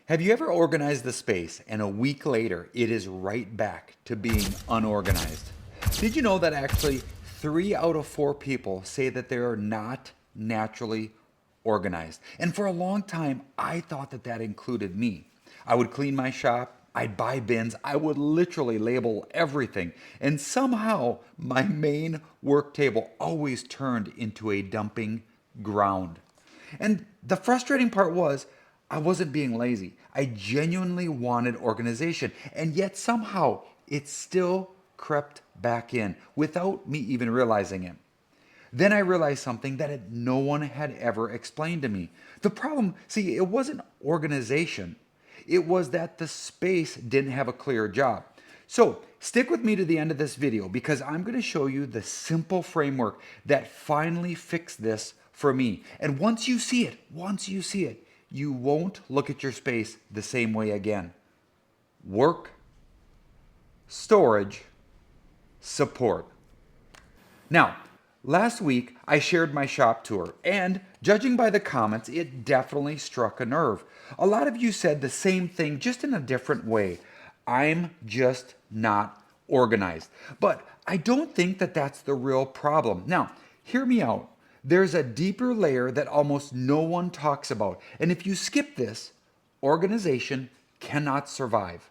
Have you ever organized the space and a week later it is right back to being unorganized? Did you know that actually 3 out of 4 people say that they are not naturally organized? And for a long time, I thought that that included me. I would clean my shop, I'd buy bins, I would literally label everything, and somehow my main work table always turned into a dumping ground. And the frustrating part was, I wasn't being lazy. I genuinely wanted organization. And yet somehow it still crept back in without me even realizing it. Then I realized something that no one had ever explained to me. The problem, see, it wasn't organization, it was that the space didn't have a clear job. So stick with me to the end of this video because I'm going to show you the simple framework that finally fixed this for me. And once you see it, you won't look at your space the same way again. Work, storage, support. Now, last week I shared my shop tour, and judging by the comments, it definitely struck a nerve. A lot of you said the same thing, just in a different way. I'm just not organized. But I don't think that that's the real problem. Now, hear me out. There's a deeper layer that almost no one talks about. And if you skip this, organization cannot survive.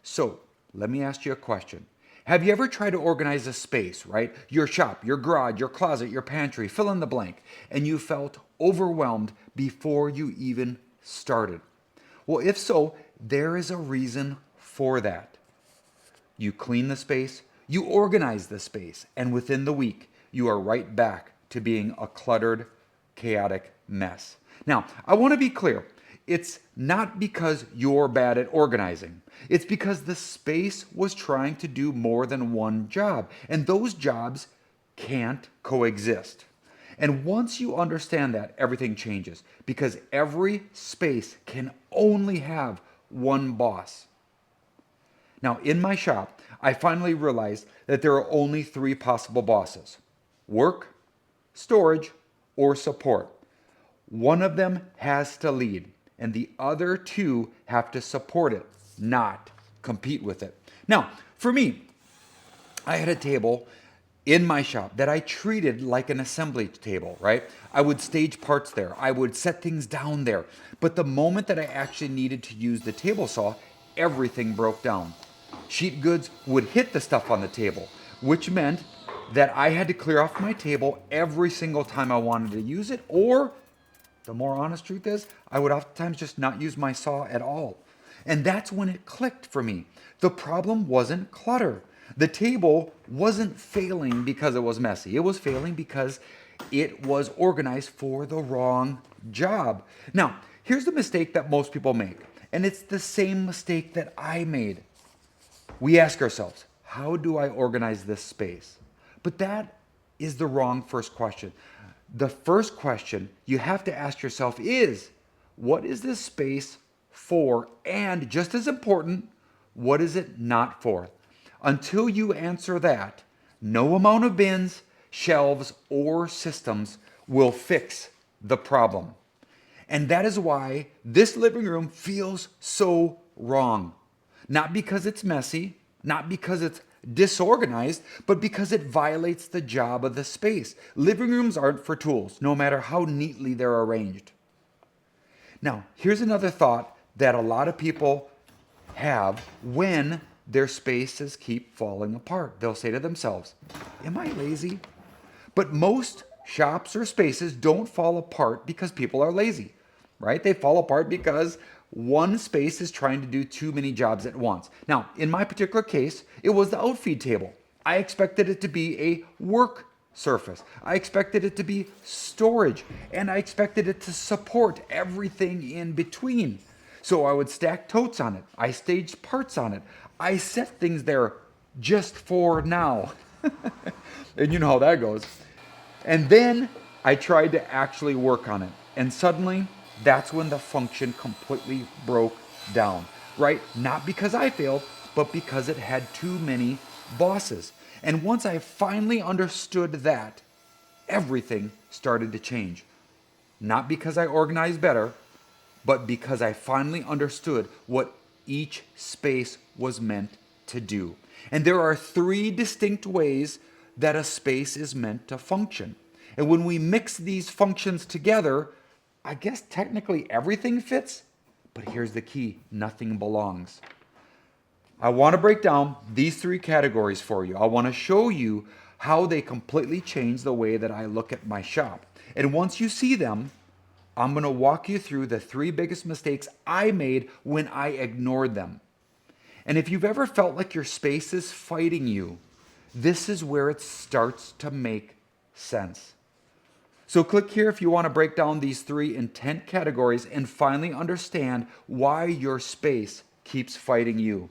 So, let me ask you a question. Have you ever tried to organize a space, right? Your shop, your garage, your closet, your pantry, fill in the blank, and you felt overwhelmed before you even started? Well, if so, there is a reason for that. You clean the space, you organize the space, and within the week, you are right back to being a cluttered, chaotic mess. Now, I want to be clear. It's not because you're bad at organizing. It's because the space was trying to do more than one job, and those jobs can't coexist. And once you understand that, everything changes because every space can only have one boss. Now, in my shop, I finally realized that there are only 3 possible bosses: work, storage, or support. One of them has to lead, and the other 2 have to support it, not compete with it. Now, for me, I had a table in my shop that I treated like an assembly table, right? I would stage parts there, I would set things down there. But the moment that I actually needed to use the table saw, everything broke down. Sheet goods would hit the stuff on the table, which meant that I had to clear off my table every single time I wanted to use it, or the more honest truth is, I would oftentimes just not use my saw at all. And that's when it clicked for me. The problem wasn't clutter. The table wasn't failing because it was messy. It was failing because it was organized for the wrong job. Now, here's the mistake that most people make, and it's the same mistake that I made. We ask ourselves, how do I organize this space? But that is the wrong first question. The first question you have to ask yourself is, what is this space for? And just as important, what is it not for? Until you answer that, no amount of bins, shelves, or systems will fix the problem. And that is why this living room feels so wrong. Not because it's messy, not because it's disorganized, but because it violates the job of the space. Living rooms aren't for tools, no matter how neatly they're arranged. Now, here's another thought that a lot of people have when their spaces keep falling apart. They'll say to themselves, am I lazy? But most shops or spaces don't fall apart because people are lazy, right? They fall apart because one space is trying to do too many jobs at once. Now, in my particular case, it was the outfeed table. I expected it to be a work surface. I expected it to be storage, and I expected it to support everything in between. So I would stack totes on it. I staged parts on it. I set things there just for now. And you know how that goes. And then I tried to actually work on it. And suddenly, that's when the function completely broke down, right? Not because I failed, but because it had too many bosses. And once I finally understood that, everything started to change. Not because I organized better, but because I finally understood what each space was meant to do. And there are three distinct ways that a space is meant to function. And when we mix these functions together, I guess technically everything fits, but here's the key: nothing belongs. I want to break down these three categories for you. I want to show you how they completely change the way that I look at my shop. And once you see them, I'm going to walk you through the three biggest mistakes I made when I ignored them. And if you've ever felt like your space is fighting you, this is where it starts to make sense. So click here if you want to break down these three intent categories and finally understand why your space keeps fighting you.